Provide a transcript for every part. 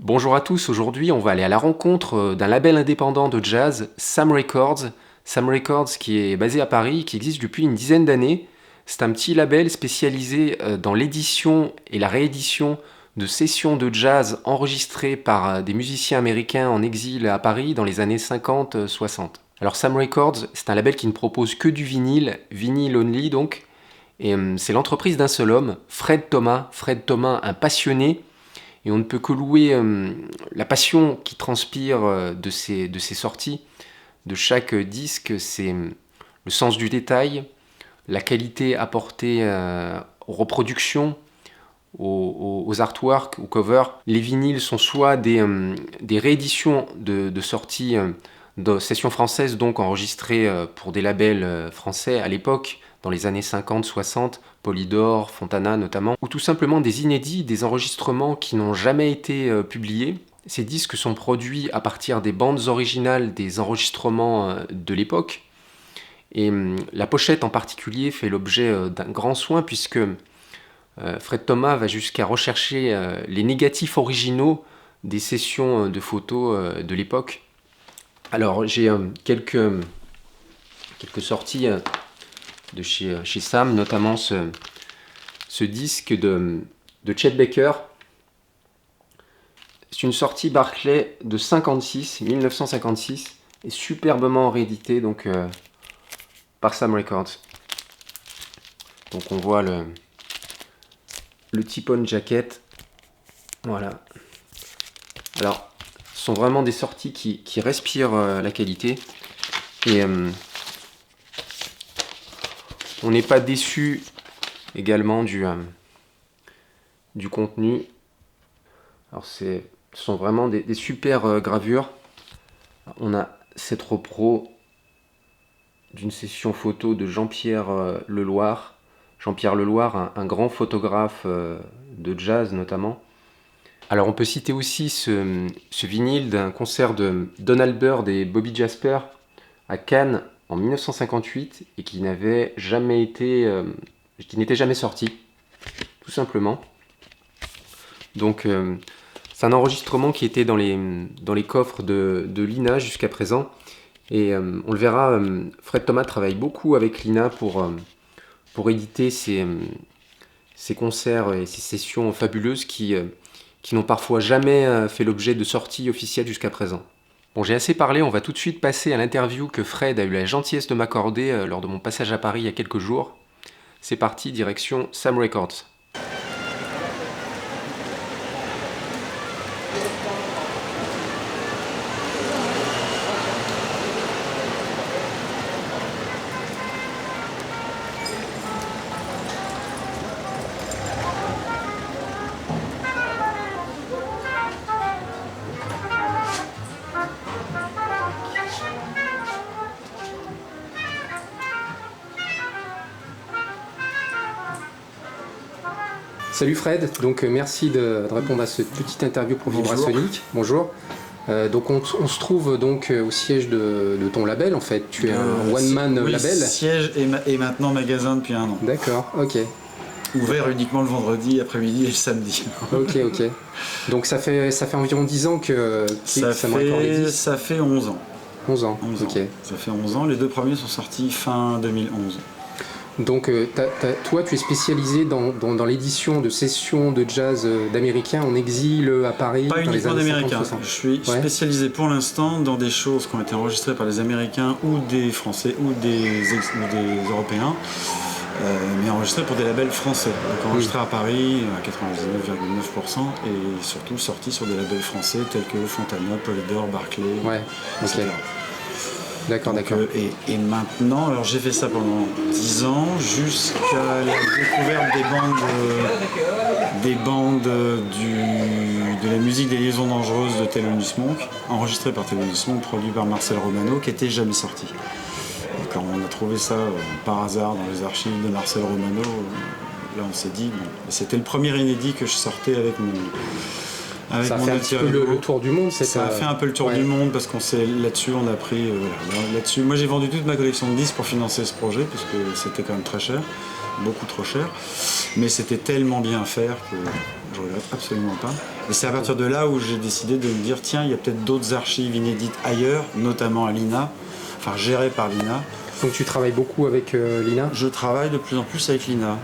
Bonjour à tous, aujourd'hui on va aller à la rencontre d'un label indépendant de jazz, Sam Records. Sam Records qui est basé à Paris, qui existe depuis une dizaine d'années. C'est un petit label spécialisé dans l'édition et la réédition de sessions de jazz enregistrées par des musiciens américains en exil à Paris dans les années 50-60. Alors Sam Records, c'est un label qui ne propose que du vinyle, vinyle only donc, et c'est l'entreprise d'un seul homme, Fred Thomas, un passionné. Et on ne peut que louer la passion qui transpire de ces sorties, de chaque disque. C'est le sens du détail, la qualité apportée aux reproductions, aux artworks, aux covers. Les vinyles sont soit des rééditions de sorties de sessions françaises, donc enregistrées pour des labels français à l'époque, dans les années 50-60, Polydor, Fontana notamment, ou tout simplement des inédits, des enregistrements qui n'ont jamais été publiés. Ces disques sont produits à partir des bandes originales des enregistrements de l'époque, et la pochette en particulier fait l'objet d'un grand soin, puisque Fred Thomas va jusqu'à rechercher les négatifs originaux des sessions de photos de l'époque. Alors j'ai quelques sorties de chez Sam, notamment ce disque de Chet Baker. C'est une sortie Barclay de 1956, et superbement réédité donc, par Sam Records. Donc on voit le Tip-on jacket. Voilà. Alors, ce sont vraiment des sorties qui respirent la qualité. Et on n'est pas déçu également du contenu. Alors ce sont vraiment des super gravures. On a cette repro d'une session photo de Jean-Pierre Leloir. Jean-Pierre Leloir, un grand photographe de jazz notamment. Alors on peut citer aussi ce vinyle d'un concert de Donald Byrd et Bobby Jasper à Cannes en 1958 et qui n'avait jamais été, qui n'était jamais sorti, tout simplement. Donc c'est un enregistrement qui était dans les coffres de Lina jusqu'à présent, et on le verra, Fred Thomas travaille beaucoup avec Lina pour éditer ces concerts et ces sessions fabuleuses qui n'ont parfois jamais fait l'objet de sorties officielles jusqu'à présent. Bon, j'ai assez parlé, on va tout de suite passer à l'interview que Fred a eu la gentillesse de m'accorder lors de mon passage à Paris il y a quelques jours. C'est parti, direction Sam Records. Salut Fred, donc merci de répondre à cette petite interview pour Vibrasonic. Bonjour. Donc on se trouve donc au siège de ton label en fait. Tu es un one-man label. Siège et maintenant magasin depuis 1 an. D'accord, ok. Ouvert uniquement le vendredi après-midi et le samedi. Ok. Donc ça fait environ 10 ans que Sam Records existe. Ça fait 11 ans. 11 ans, ok. Ça fait 11 ans, les 2 premiers sont sortis fin 2011. Donc toi tu es spécialisé dans l'édition de sessions de jazz d'Américains en exil à Paris. Pas uniquement d'Américains, 50, je suis spécialisé pour l'instant dans des choses qui ont été enregistrées par des Américains ou des Français ou des Européens, mais enregistrées pour des labels français. Donc enregistrées à Paris à 99,9% et surtout sorties sur des labels français tels que Fontana, Polydor, Barclay, etc. D'accord. Et maintenant, alors j'ai fait ça pendant 10 ans, jusqu'à la découverte des bandes de la musique des liaisons dangereuses de Thelonious Monk, enregistrée par Thelonious Monk, produit par Marcel Romano, qui n'était jamais sorti. Et quand on a trouvé ça par hasard dans les archives de Marcel Romano, là on s'est dit, bon, c'était le premier inédit que je sortais avec avec ça a mon fait un petit peu alter ego. le tour du monde. Ça a fait un peu le tour du monde parce qu'on s'est là-dessus, on a pris là-dessus. Moi, j'ai vendu toute ma collection de disques pour financer ce projet parce que c'était quand même très cher, beaucoup trop cher. Mais c'était tellement bien à faire que je regrette absolument pas. Et c'est à partir de là où j'ai décidé de me dire tiens, il y a peut-être d'autres archives inédites ailleurs, notamment à l'INA, enfin gérées par l'INA. Donc tu travailles beaucoup avec l'INA? Je travaille de plus en plus avec l'INA.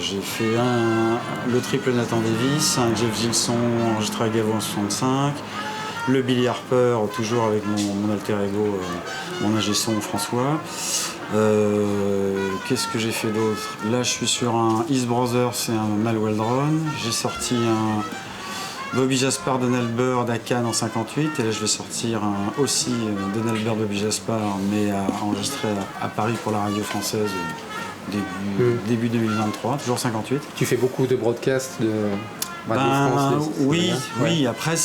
J'ai fait le triple Nathan Davis, un Jeff Gilson enregistré à Gavo en 65, le Billy Harper, toujours avec mon alter ego, mon ingé son François. Qu'est-ce que j'ai fait d'autre? Là, je suis sur un East Brothers, c'est un Mal Weldron. J'ai sorti un Bobby Jaspar, Donald Byrd à Cannes en 58, et là je vais sortir aussi Donald Byrd, Bobby Jaspar, mais enregistré à Paris pour la radio française début 2023, toujours 58. Tu fais beaucoup de broadcasts de Radio France? Oui, après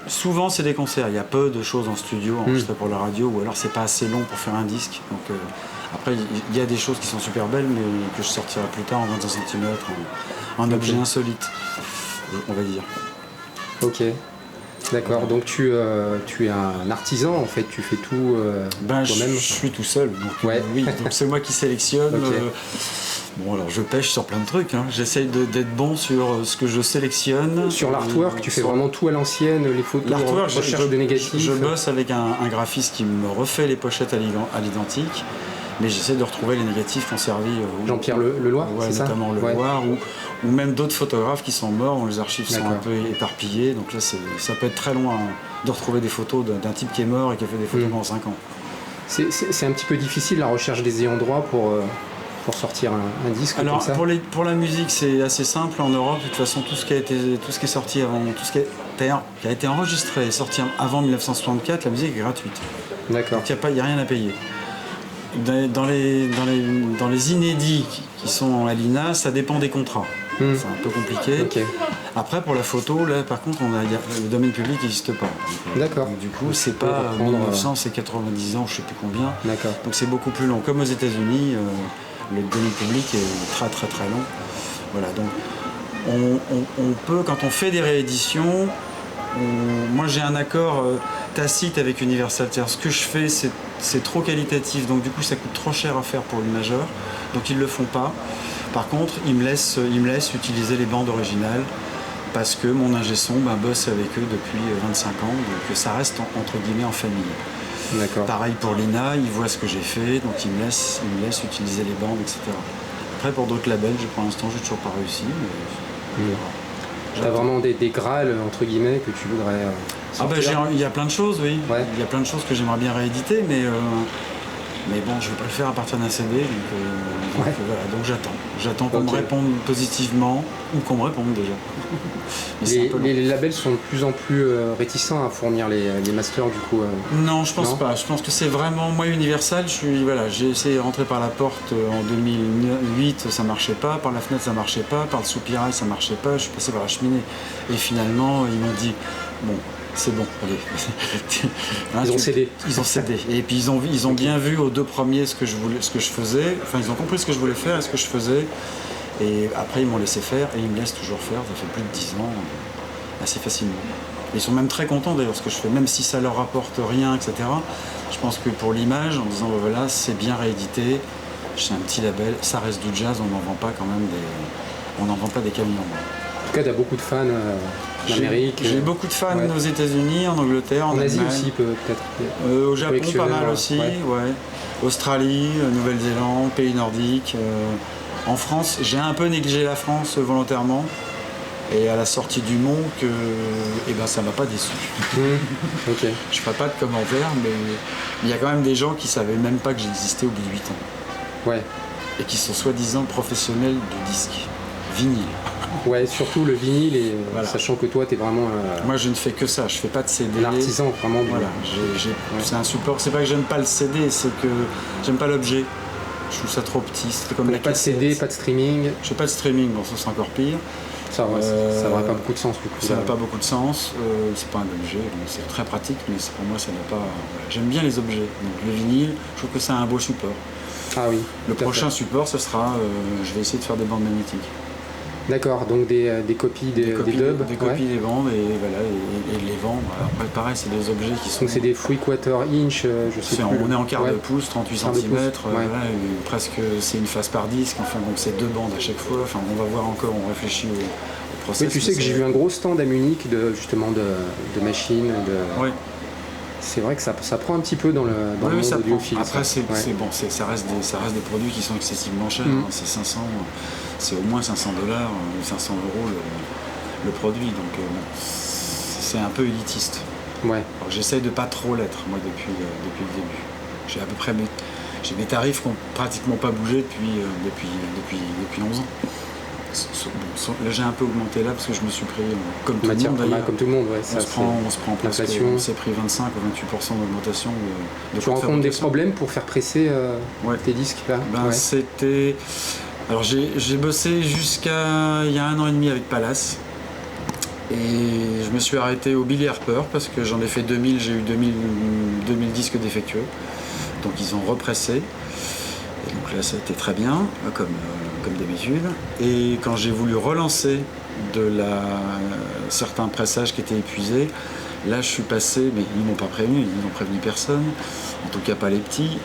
souvent c'est des concerts, il y a peu de choses en studio enregistrées pour la radio, ou alors c'est pas assez long pour faire un disque. Donc, après il y a des choses qui sont super belles, mais que je sortirai plus tard en 25 cm, en objet insolite, on va dire. Ok, d'accord. Donc tu es un artisan en fait, tu fais tout toi-même. Je suis tout seul, donc, oui, donc c'est moi qui sélectionne. Okay. Bon, alors je pêche sur plein de trucs, hein. J'essaye d'être bon sur ce que je sélectionne. Sur l'artwork, tu fais vraiment tout à l'ancienne, les photos, recherche de négatifs. Je bosse avec un graphiste qui me refait les pochettes à l'identique. Mais j'essaie de retrouver les négatifs qui ont servi. Jean-Pierre Leloir, c'est notamment ça Leloir, ou même d'autres photographes qui sont morts, dont les archives sont un peu éparpillées. Donc là, ça peut être très loin de retrouver des photos d'un type qui est mort et qui a fait des photos pendant 5 ans. C'est un petit peu difficile la recherche des ayants droit pour sortir un disque. Alors, comme ça. pour la musique, c'est assez simple. En Europe, de toute façon, tout ce qui est sorti avant, tout ce qui a été enregistré et sorti avant 1964, la musique est gratuite. D'accord. Donc il n'y a rien à payer. Dans les inédits qui sont à l'INA, ça dépend des contrats. C'est un peu compliqué. Okay. Après, pour la photo, là, par contre, le domaine public n'existe pas. D'accord. Du coup, c'est pas 1900, c'est 90 ans, je sais plus combien. D'accord. Donc c'est beaucoup plus long. Comme aux États-Unis, le domaine public est très très très long. Voilà. Donc on peut, quand on fait des rééditions, moi j'ai un accord tacite avec Universal. Ce que je fais, c'est trop qualitatif, donc du coup ça coûte trop cher à faire pour l'imageur, donc ils le font pas. Par contre, ils me laissent utiliser les bandes originales parce que mon ingé son bosse avec eux depuis 25 ans, donc ça reste entre guillemets en famille. D'accord. Pareil pour l'INA, ils voient ce que j'ai fait, donc ils me laissent utiliser les bandes, etc. Après pour d'autres labels, pour l'instant j'ai toujours pas réussi, mais t'as vraiment des grâles entre guillemets que tu voudrais sortir. Il y a plein de choses, oui. Ouais. Il y a plein de choses que j'aimerais bien rééditer, mais bon, je vais pas le faire à partir d'un CD, donc j'attends qu'on me réponde positivement, ou qu'on me réponde déjà. Les labels sont de plus en plus réticents à fournir les masters du coup. Non, je pense pas. Je pense que c'est vraiment moi Universal. J'ai essayé de rentrer par la porte en 2008, ça marchait pas. Par la fenêtre, ça marchait pas. Par le soupirail, ça marchait pas. Je suis passé par la cheminée. Et finalement, ils m'ont dit bon. C'est bon, allez. Ils ont cédé. Ils ont cédé. Et puis ils ont bien vu aux deux premiers ce que je faisais. Enfin, ils ont compris ce que je voulais faire et ce que je faisais. Et après, ils m'ont laissé faire et ils me laissent toujours faire. Ça fait plus de 10 ans, assez facilement. Ils sont même très contents d'ailleurs ce que je fais, même si ça leur rapporte rien, etc. Je pense que pour l'image, en disant voilà, c'est bien réédité, c'est un petit label, ça reste du jazz, on n'en vend pas quand même on n'en vend pas des camions. En tout cas, t'as beaucoup de fans en Amérique. J'ai beaucoup de fans aux États-Unis, en Angleterre, en Asie Allemagne. aussi peut-être. Au Japon, pas mal aussi. Ouais. Australie, Nouvelle-Zélande, pays nordiques. En France, j'ai un peu négligé la France volontairement. Et à la sortie du Mont, ça m'a pas déçu. Okay. Je ferai pas de commentaires, mais il y a quand même des gens qui savaient même pas que j'existais au bout de 8 ans. Ouais. Et qui sont soi-disant professionnels du disque. Vinyle. Ouais, surtout le vinyle, et sachant que toi, t'es vraiment... Moi, je ne fais que ça, je fais pas de CD. L'artisan, vraiment. Voilà, c'est un support. C'est pas que j'aime pas le CD, c'est que j'aime pas l'objet. Je trouve ça trop petit. C'est comme pas de CD, pas de streaming. Je fais pas de streaming, bon, ça c'est encore pire. Ça n'aurait pas beaucoup de sens du coup. Ça n'a pas beaucoup de sens. C'est pas un objet, c'est très pratique, mais pour moi, ça n'a pas... J'aime bien les objets. Donc le vinyle, je trouve que c'est un beau support. Ah oui. Le prochain support, ce sera... je vais essayer de faire des bandes magnétiques. D'accord, donc des copies des dubs. Des copies des bandes et voilà, et les vendre. Après pareil, c'est des objets qui sont... Donc c'est des 3/4 inch, je sais plus. On est en quart de pouce, 38 cm, ouais. presque c'est une face par disque, enfin donc c'est 2 bandes à chaque fois, enfin on va voir encore, on réfléchit au process. Oui, tu sais que j'ai vu un gros stand à Munich justement de machines, Oui. C'est vrai que ça prend un petit peu dans le monde audiophile. Après ça reste des produits qui sont excessivement chers, c'est au moins 500 $, 500 euros le produit, donc c'est un peu élitiste. Ouais. J'essaye de pas trop l'être, moi, depuis le début. J'ai des tarifs qui n'ont pratiquement pas bougé depuis 11 ans. Là, j'ai un peu augmenté là parce que je me suis pris, comme tout le monde d'ailleurs. Comme tout le monde, ouais. On se prend presque, on s'est pris 25 ou 28% d'augmentation. Tu rencontres des problèmes pour faire presser tes disques là? C'était... Alors j'ai bossé jusqu'à il y a 1 an et demi avec Palace. Et je me suis arrêté au Billy Harper parce que j'en ai fait 2000, j'ai eu 2000 disques défectueux. Donc ils ont repressé. Et donc là ça a été très bien, comme d'habitude. Et quand j'ai voulu relancer certains pressages qui étaient épuisés, là je suis passé, mais ils m'ont pas prévenu, ils n'ont prévenu personne, en tout cas pas les petits,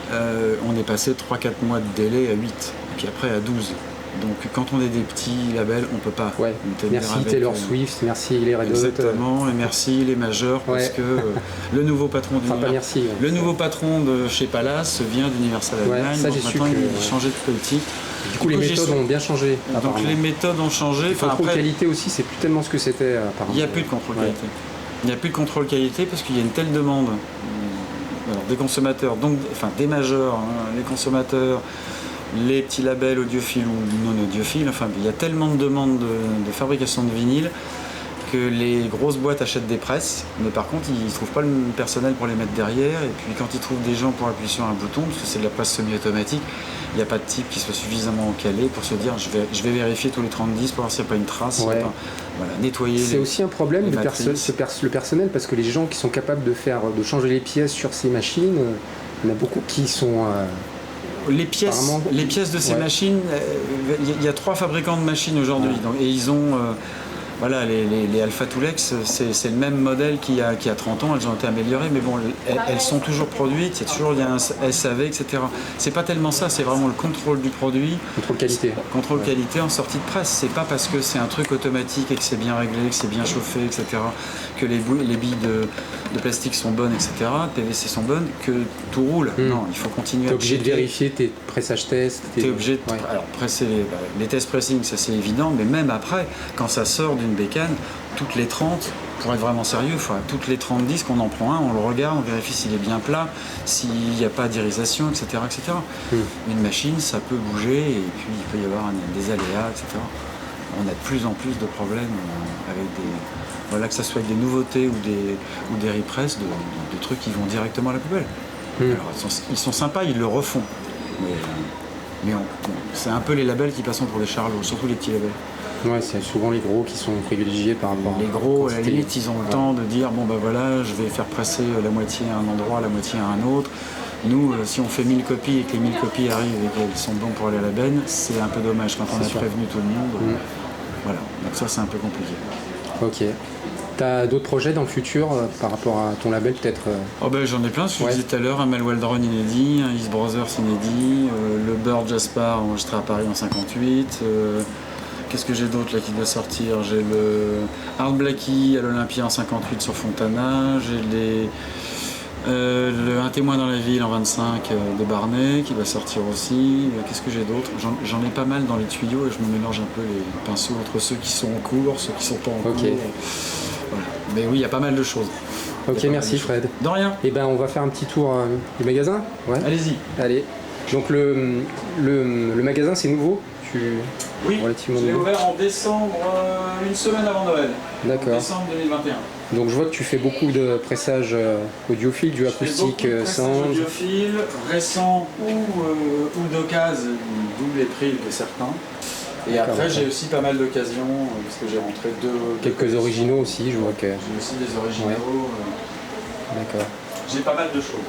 on est passé 3-4 mois de délai à 8, puis après à 12. Donc quand on est des petits labels, on peut pas. Ouais. Merci Taylor Swift, merci les Red Hot. Exactement, et merci les majors, parce que le nouveau patron nouveau patron de chez Palace vient d'Universal Allemagne. Ça, j'ai su il a changé de politique. Du coup, les méthodes ont bien changé. Donc les méthodes ont changé. Le contrôle qualité aussi, c'est plus tellement ce que c'était apparemment. Il n'y a plus de contrôle qualité. Il n'y a plus de contrôle qualité parce qu'il y a une telle demande. Alors, des consommateurs, donc, des majors, les consommateurs, les petits labels audiophiles ou non audiophiles, il y a tellement de demandes de fabrication de vinyle que les grosses boîtes achètent des presses, mais par contre ils ne trouvent pas le personnel pour les mettre derrière, et puis quand ils trouvent des gens pour appuyer sur un bouton, parce que c'est de la presse semi-automatique, il n'y a pas de type qui soit suffisamment calé pour se dire je vais vérifier tous les 30-10 pour voir s'il n'y a pas une trace, nettoyer. C'est aussi un problème le personnel, parce que les gens qui sont capables de changer les pièces sur ces machines, il y en a beaucoup qui sont... Les pièces de ces machines, il y a 3 fabricants de machines aujourd'hui, et ils ont... les Alpha Tulex, c'est le même modèle qu'il y a 30 ans, elles ont été améliorées, mais bon, elles sont toujours produites, il y a un SAV, etc. C'est pas tellement ça, c'est vraiment le contrôle du produit. Contrôle qualité. Contrôle qualité en sortie de presse. C'est pas parce que c'est un truc automatique et que c'est bien réglé, que c'est bien chauffé, etc., que les billes de plastique sont bonnes, etc., PVC sont bonnes, que tout roule. Non, il faut continuer à... T'es obligé de vérifier tes pressages tests. T'es obligé de... Alors, presser les tests pressing, ça c'est évident, mais même après, quand ça sort d'une bécane, toutes les 30, pour être vraiment sérieux, toutes les 30 disques, on en prend un, on le regarde, on vérifie s'il est bien plat, s'il n'y a pas d'irisation, etc., etc. Une machine, ça peut bouger, et puis il peut y avoir des aléas, etc. On a de plus en plus de problèmes avec que ce soit avec des nouveautés ou des represses de trucs qui vont directement à la poubelle. Alors, ils sont sympas, ils le refont. Mais c'est un peu les labels qui passent pour des charlots, surtout les petits labels. Ouais, c'est souvent les gros qui sont privilégiés par rapport les gros, à la limite, ils ont le temps de dire je vais faire presser la moitié à un endroit, la moitié à un autre. Nous, si on fait 1000 copies et que les 1000 copies arrivent et qu'elles sont bonnes pour aller à la benne, c'est un peu dommage quand on a prévenu tout le monde. Voilà, donc ça c'est un peu compliqué. Ok. T'as d'autres projets dans le futur par rapport à ton label peut-être J'en ai plein, ce que je disais tout à l'heure, un Mal Waldron inédit, un East Brothers inédit, le Bird Jaspar enregistré à Paris en 58. Qu'est-ce que j'ai d'autre là qui doit sortir? J'ai le Art Blackie à l'Olympia en 58 sur Fontana, j'ai Un témoin dans la ville en 25 de Barnet qui va sortir aussi. Qu'est-ce que j'ai d'autre? J'en ai pas mal dans les tuyaux et je me mélange un peu les pinceaux entre ceux qui sont en cours, ceux qui sont pas en cours. Voilà. Mais oui, il y a pas mal de choses. Ok, merci Fred. De rien. Et on va faire un petit tour du magasin. Ouais. Allez-y. Allez. Donc le magasin c'est nouveau? Oui, je l'ai ouvert en décembre, une semaine avant Noël. D'accord. En décembre 2021. Donc je vois que tu fais beaucoup de pressages audiophiles, du acoustique sound. Audiophiles, récents ou d'occasion, d'où les prix de certains. Et après j'ai aussi pas mal d'occasions, parce que j'ai rentré quelques originaux aussi, je vois que... J'ai aussi des originaux. D'accord. J'ai pas mal de choses.